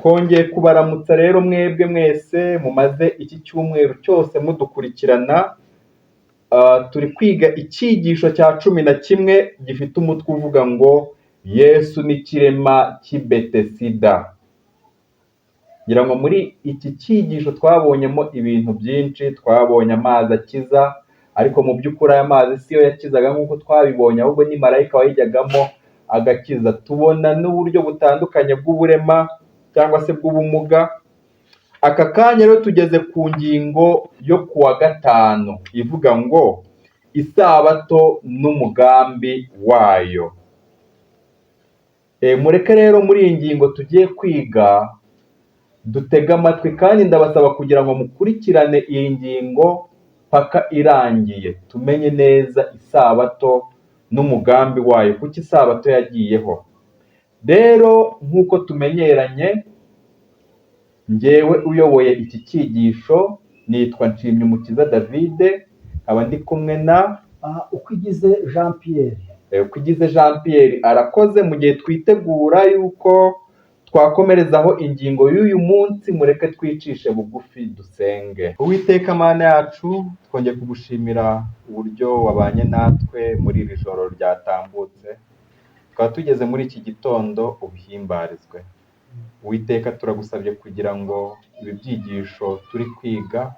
twongeye kubaramutsa rero mwebwe mwese mumaze iki cyumweru cyose mudukurikirana. Turi kwiga icyigisho cya 11 gifite umutwe uvuga ngo Yesu n'ikirema cy'i Betesida. Ngira ngo muri iki cyigisho twabonyemo ibintu byinshi, twabonye amazi akiza, ariko mu by'ukuri aya mazi siyo yakizaga nk'uko twabibonye, ahubwo ni marayika wayijyagamo agakiza. Tubona n'uburyo butandukanye bw'uburema cyangwa se bw'ubumuga. Aka kanya rero tugeze ku ngingo yo kuwa 5 ivuga ngo isabato n'umugambi wayo. Mureke rero muri iyi ngingo tugiye kwiga dutega amatwi, kandi ndabasaba kugira ngo mukurikirane iyi ngingo paka irangiye, tumenye neza isabato n'umugambi wayo, kuko isabato yagiyeho. Rero nk'uko tumenyeranye, njyewe uyoboye iki cyigisho nitwa Nshimyumukiza David, nkaba ndi kumwe na Ukwigize Jean Pierre. Ukwigize Jean Pierre arakoze. Mu gihe twitegura yuko twakomerezaho ingingo y'uyu munsi, mureke twicishe bugufi dusenge. Uwiteka Mana yacu, twongeye kugushimira uburyo wabanye natwe muri iri joro ryatambutse, tukaba tugeze muri iki gitondo, ubihimbarizwe. Uwiteka turagusabye kugira ngo ibi byigisho turi kwiga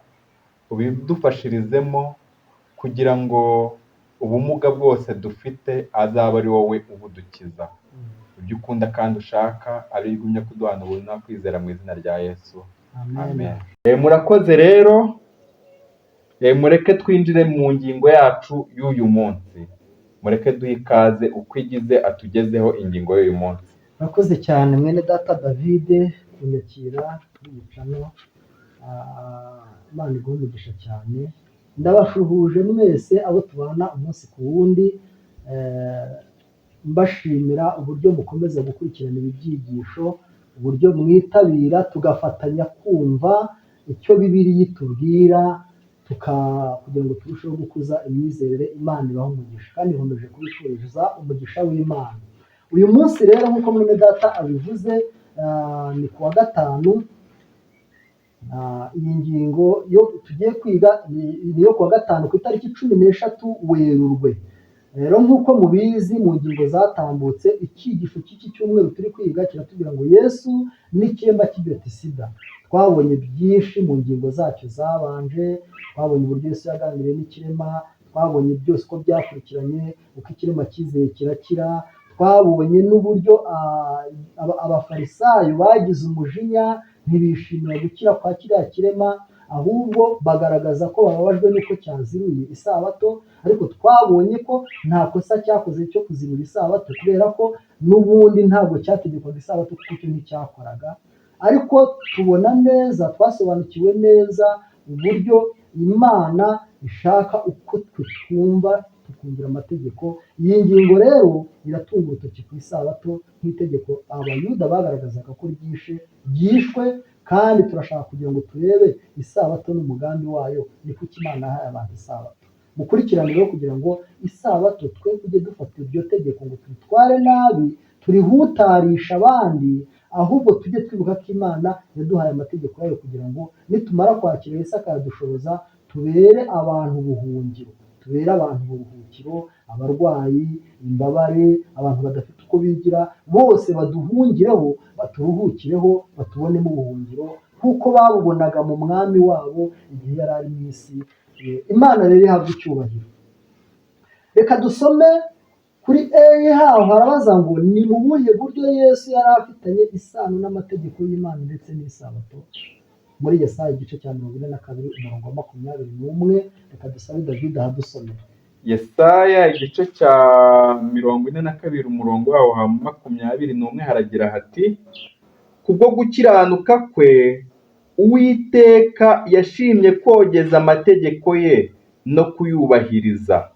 ubidufashirizemo, kugira ngo ubumuga bwose dufite azaba ari wowe ubudukiza. Ibyo ukunda kandi ushaka ari bigumye kuduhana ubuntu no kwizera mu izina rya Yesu. Amen. Murakoze rero, mureke twinjire mu ngingo yacu y'uyu munsi. Mureke duhe ikaze Ukwigize atugezeho ingingo y'uyu munsi. Murakoze cyane mwene data David kunyakira kwiyicano. Imana iguhe umugisha cyane. Ndabashuhuje mwese abo tubana umunsi ku wundi, mbashimira uburyo mukomeza gukurikirana ibi byigisho, uburyo mwitabira tugafatanya kumva icyo Bibiliya itubwira, kugira ngo turusheho gukuza imyizerere. Imana ibahe umugisha, kandi nkomeje kubifuriza umugisha w'Imana. Uyu munsi rero nk'uko mwene data abivuze, ni kuwa 5. Iyi ngingo yo tugiye kwiga ni yo kuwa 5 ku itariki 13 Werurwe. Rero nk'uko mubizi mu ngingo zatambutse, icyigisho cy'iki cyumweru turi kwiga kiratubwira ngo Yesu n'ikirema cy'i Betesida. Twabonye byinshi mu ngingo zacyo zabanje, twabonye uburyo Yesu yaganiriye n'ikirema, twabonye byose uko byakurikiranye, uko ikirema cyizeye kirakira. Twabonye n'uburyo abafarisayo bagize umujinya, ntibishimira gukira kwa kiriya kirema, ahubwo bagaragaza ko bababajwe n'uko cyaziruye isabato. Ariko twabonye ko nta kosa cyakoze cyo kuzirura isabato, kubera ko n'ubundi ntabwo cyategekwaga isabato kuko icyo nticyakoraga. Ariko tubona neza, twasobanukiwe neza uburyo Imana ishaka uko twe twumva tukumvira amategeko. Iyi ngingo rero iratunga urutoki ku isabato nk'itegeko abayuda bagaragazaga ko ryishwe, kandi turashaka kugira ngo turebe isabato n'umugambi wayo, ni kuki Imana yahaye abantu isabato. Mukurikirane rero kugira ngo isabato twe tujye dufata iryo tegeko ngo turitware nabi, turihutarisha abandi, ahubwo tujye twibuka ko Imana yaduhaye amategeko yayo kugira ngo nitumara kwakira Yesu akayadushoboza, tubere abantu ubuhungiro, tubere abantu uburuhukiro, abarwayi, imbabare, abantu badafite uko bigira, bose baduhungireho, baturuhukireho, batubonemo ubuhungiro kuko babubonaga mu mwami wabo igihe yari ari mu isi. Imana rero ihabwa icyubahiro. Reka dusome kuri haho harabaza ngo ni mu buhe buryo Yesu yari afitanye isano n'amategeko y'Imana ndetse n'isabato. Muri Yesaya igice cya 42 umurongo wa 21. Reka dusabe David ahadusomera. Yesaya igice cya 42 umurongo wawo wa 21 haragira hati: kubwo gukiranuka kwe Uwiteka yashimye kogeza amategeko ye no kuyubahiriza.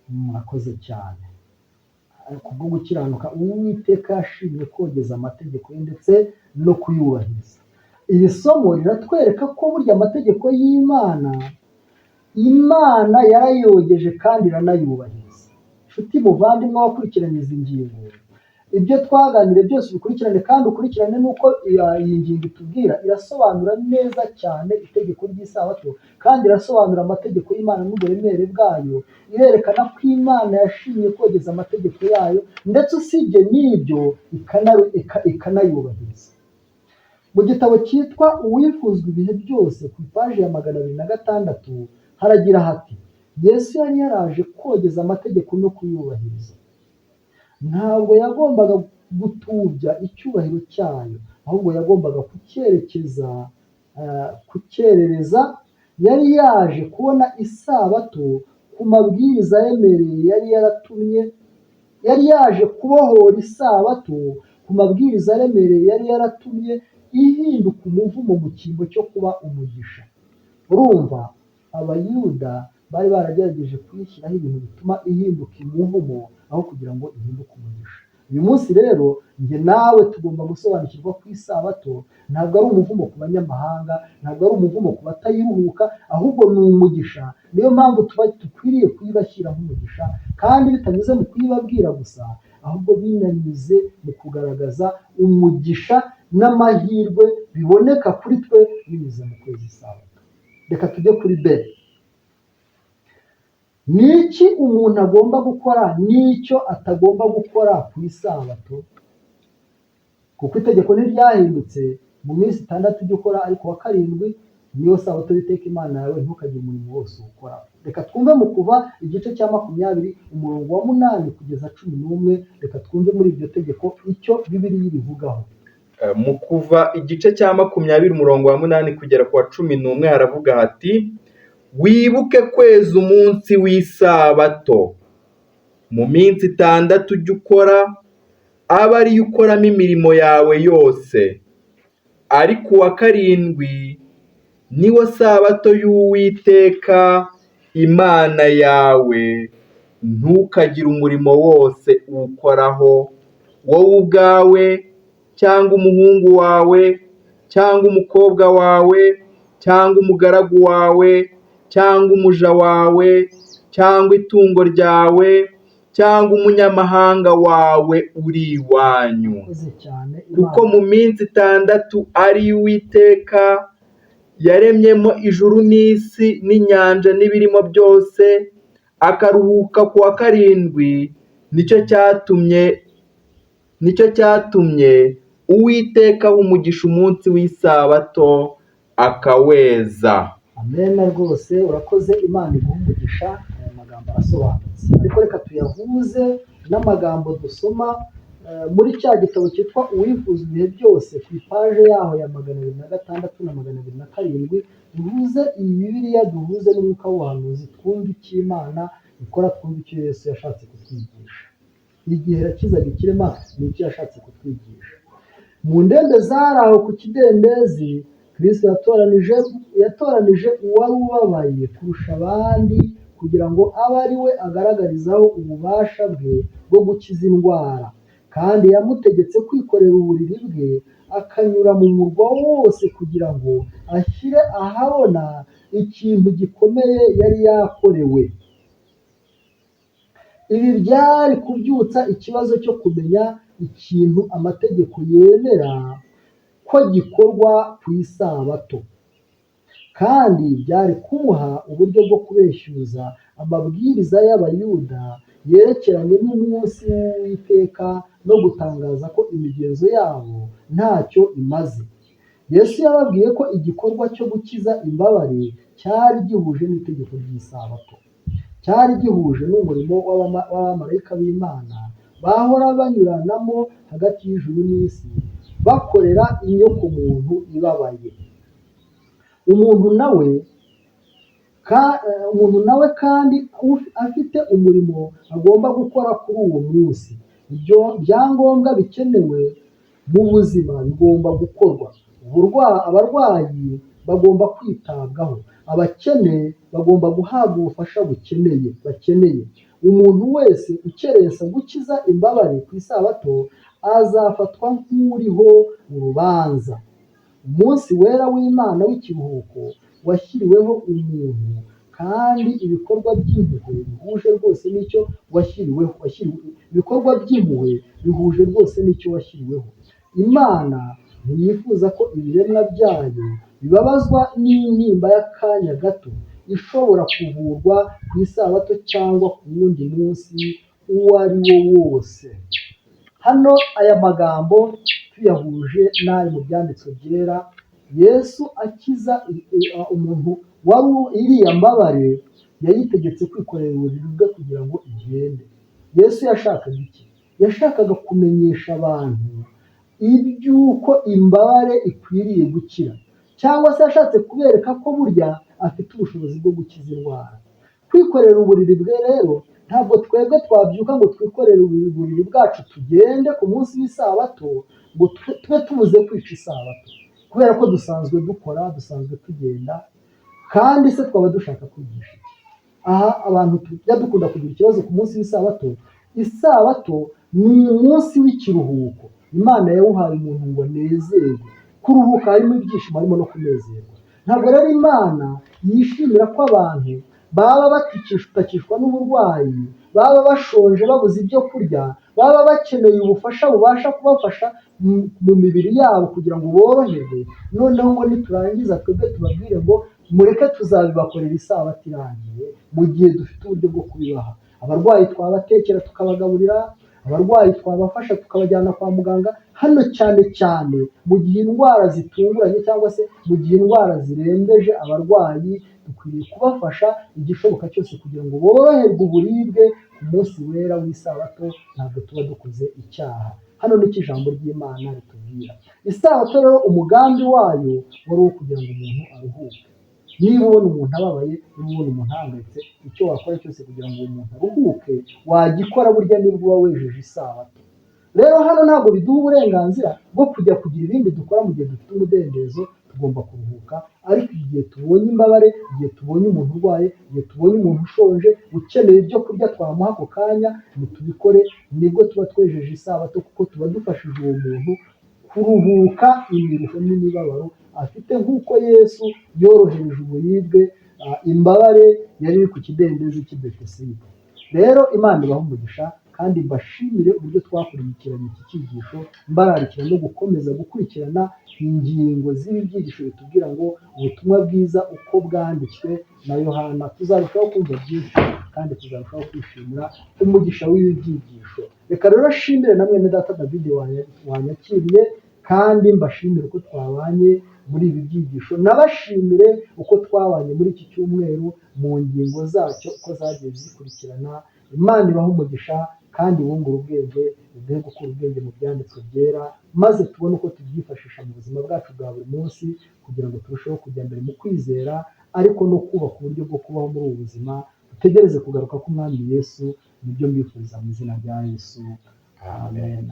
Murakoze cyane. Kubwo gukiranuka Uwiteka yashimye kogeza amategeko ye ndetse no kuyubahiriza. Iri somo riratwereka ko burya amategeko y'Imana, Imana yarayogeje kandi iranayubahiriza. Nshuti muvandimwe wakurikiranye izi ngingo, ibyo twaganiriye byose ubikurikirane, kandi ukurikirane n'uko iyi ngingo itubwira, irasobanura neza cyane itegeko ry'isabato, kandi irasobanura amategeko y'Imana n'uburemere bwayo, irerekana ko Imana yashimye kogeza amategeko yayo, ndetse usibye n'ibyo ikanayubahiriza. Mu gitabo cyitwa Uwifuzwa ibihe byose ku ipaji ya 206 haragira hati: Yesu yari yaraje kogeza amategeko no kuyubahiriza. Ntabwo yagombaga gutubya icyubahiro cyayo, ahubwo yagombaga kucyerereza. Yari yaje kubona isabato ku mabwiriza aremereye yari yaje kubohora isabato ku mabwiriza aremereye yari yaratumye ihinduka umuvumo mu cyimbo cyo kuba umugisha. Urumva, abayuda bari baragerageje kuyishyiraho ibintu bituma ihinduka umuvumo aho kugira ngo ihinduke umugisha. Uyu munsi rero njye nawe tugomba gusobanukirwa ko isabato ntabwo ari umuvumo ku banyamahanga, ntabwo ari umuvumo ku batayiruhuka, ahubwo ni umugisha. Niyo mpamvu dukwiriye kuyibashyira nk'umugisha, kandi bitanyuze mu kuyibabwira gusa, ahubwo binanyuze mu kugaragaza umugisha n'amahirwe biboneka kuri twe binyuze mu kwezi isabato. Reka tujye kuri B. Ni iki umuntu agomba gukora n'icyo atagomba gukora ku isabato? Kuko itegeko ntiryahindutse. Mu minsi 6 ujye ukora, ariko wa karindwi niyo sabato y'Uwiteka Imana yawe, ntukagire umurimo wose ukora. Reka twumve mu Kuva igice cya 20 umurongo wa 8 kugeza 11. Reka twumve muri iryo tegeko icyo Bibiliya ibivugaho. Mu Kuva igice cya 20 umurongo wa 8 kugera ku wa 11 haravuga hati: wibuke kweza umunsi w'isabato, mu minsi 6 ujye ukora, abe ariyo ukoramo imirimo yawe yose, ariko uwa karindwi niwo sabato y'Uwiteka Imana yawe, ntukagire umurimo wose uwukoraho, wowe ubwawe cyangwa umuhungu wawe cyangwa umukobwa wawe cyangwa umugaragu wawe cyangwa umuja wawe cyangwa itungo ryawe cyangwa umunyamahanga wawe uri iwanyu, kuko mu minsi 6 ari Uwiteka yaremyemo ijuru n'isi n'inyanja n'ibirimo byose, akaruhuka ku wa karindwi. Nicyo cyatumye Uwiteka umugisha umunsi w'isabato akaweza. Amen rwose, urakoze. Imana iguhe umugisha. Aya magambo arasobanutse, ariko reka tuyahuze n'amagambo dusoma muri cya gitabo cyitwa Uwifuzwa ibihe byose ku ipaje yaho ya 206 na 207. Duhuze iyi Bibiliya, duhuze n'umwuka w'ubuhanuzi, twumve icyo Imana ikora, twumve icyo Yesu yashatse kutwigisha. Igihe yakizaga ikirema ni icyo yashatse kutwigisha. Mu ndembe zari aho ku kidendezi, Kristo yatoranije uwari ubabaye kurusha abandi kugira ngo abe ari we agaragarizaho ububasha bwe bwo gukiza indwara, kandi yamutegetse kwikorera uburiri bwe akanyura mu murwa wose kugira ngo ashyire ahabona ikintu gikomeye yari yakorewe. Ibi byari kubyutsa ikibazo cyo kumenya ikintu amategeko yemera ko gikorwa ku isabato, kandi byari kumuha uburyo bwo kubeshyuza amabwiriza y'Abayuda yerekeranye n'umunsi w'Uwiteka no gutangaza ko imigenzo yabo ntacyo imaze. Yesu yababwiye ko igikorwa cyo gukiza imbabare cyari gihuje n'itegeko ry'isabato, cyari gihuje n'umurimo w'abamarayika b'Imana bahora banyuranamo hagati y'ijuru n'isi, bakorera inyokomuntu ibabaye. Umuntu nawe kandi afite umurimo agomba gukora kuri uwo munsi. Ibyo byangombwa bikenewe mu buzima bigomba gukorwa. Abarwayi bagomba kwitabwaho, abakene bagomba guhabwa ubufasha bakeneye. Umuntu wese ukerensa gukiza imbabare ku isabato azafatwa nk'uriho urubanza. Umunsi wera w'Imana w'ikiruhuko washyiriweho umuntu, kandi ibikorwa by'impuhwe bihuje rwose n'icyo washyiriweho. Ibikorwa by'impuhwe bihuje rwose n'icyo washyiriweho. Imana ntiyifuza ko ibiremwa byayo bibabazwa n'intimba y'akanya gato ishobora kuvurwa ku isabato cyangwa ku wundi munsi uwo ari wo wose. Hano aya magambo tuyahuje n'ari mu byanditswe byera, Yesu akiza umuntu wari iriya mbabare yayitegetse kwikorera uburiri bwe kugira ngo igende. Yesu yashakaga iki? Yashakaga kumenyesha abantu iby'uko imbabare ikwiriye gukira, cyangwa se yashatse kubereka ko burya afite ubushobozi bwo gukiza indwara. Kwikorera uburiri bwe rero ntabwo twebwe twabyuka ngo twikorere uburiri bwacu tugende ku munsi w'isabato ngo tube tubuze kwica isabato, kubera ko dusanzwe dukora, dusanzwe tugenda, kandi se twaba dushaka kwigisha iki? Aha abantu tujya dukunda kugira ikibazo ku munsi w'isabato. Isabato ni umunsi w'ikiruhuko Imana yawuhaye umuntu ngo anezerwe. Kuruhuka harimo ibyishimo, harimo no kunezerwa. Ntabwo rero Imana yishimira ko abantu baba batakishwa n'uburwayi, baba bashonje babuze ibyo kurya, baba bakeneye ubufasha bubasha kubafasha mu mibiri yabo kugira ngo boroherwe, noneho ngo niturangiza twebwe tubabwire ngo mureke tuzabibakorera isabato irangiye, mu gihe dufite uburyo bwo kubibaha. Abarwayi twabatekera tukabagaburira, abarwayi twabafasha tukabajyana kwa muganga. Hano cyane cyane mu gihe indwara zitunguranye cyangwa se mu gihe indwara zirembeje abarwayi, dukwiriye kubafasha igishoboka cyose kugira ngo boroherwe uburibwe ku munsi wera w'isabato. Ntabwo tuba dukoze icyaha. Hano nicyo ijambo ry'Imana ritubwira. Isabato rero umugambi wayo wari uwo kugira ngo umuntu aruhuke. Niba ubona umuntu ababaye, niba ubona umuntu ahangayitse, icyo wakora cyose kugira ngo uwo muntu aruhuke wagikora, burya nibwo uba wejeje isabato. Rero hano ntabwo biduha uburenganzira bwo kujya kugira ibindi dukora mu gihe dufite umudendezo. Tugomba kuruhuka, ariko igihe tubonye imbabare, igihe tubonye umuntu urwaye, igihe tubonye umuntu ushonje ukeneye ibyo kurya twamuha ako kanya, nitubikore. Nibwo tuba twejeje isabato, kuko tuba dufashije uwo muntu kuruhuka imiruho n'imibabaro afite, nk'uko Yesu yorohereje uburibwe, imbabare yari iri ku kidendezi cy'i Betesida. Rero Imana ibahe umugisha, kandi mbashimire uburyo twakurikiranye iki cyigisho, mbararikira no gukomeza gukurikirana ingingo z'ibi byigisho bitubwira ngo ubutumwa bwiza uko bwanditswe na Yohana. Tuzarushaho kumva byinshi kandi tuzarushaho kwishimira umugisha w'ibi byigisho. Reka rero shimire na mwene data David wanyakiriye, kandi mbashimire uko twabanye muri ibi byigisho, nabashimire uko twabanye muri iki cyumweru mu ngingo zacyo uko zagiye zikurikirana. Imana ibahe umugisha, kandi wungura ubwenge, uduhe gukura ubwenge mu byanditswe byera, maze tubone uko tubyifashisha mu buzima bwacu bwa buri munsi, kugira ngo turusheho kujya mbere mu kwizera, ariko no kubaka uburyo bwo kubaho muri ubu buzima. Dutegereze kugaruka k'Umwami Yesu. Nibyo mbifuriza mu izina rya Yesu, amen.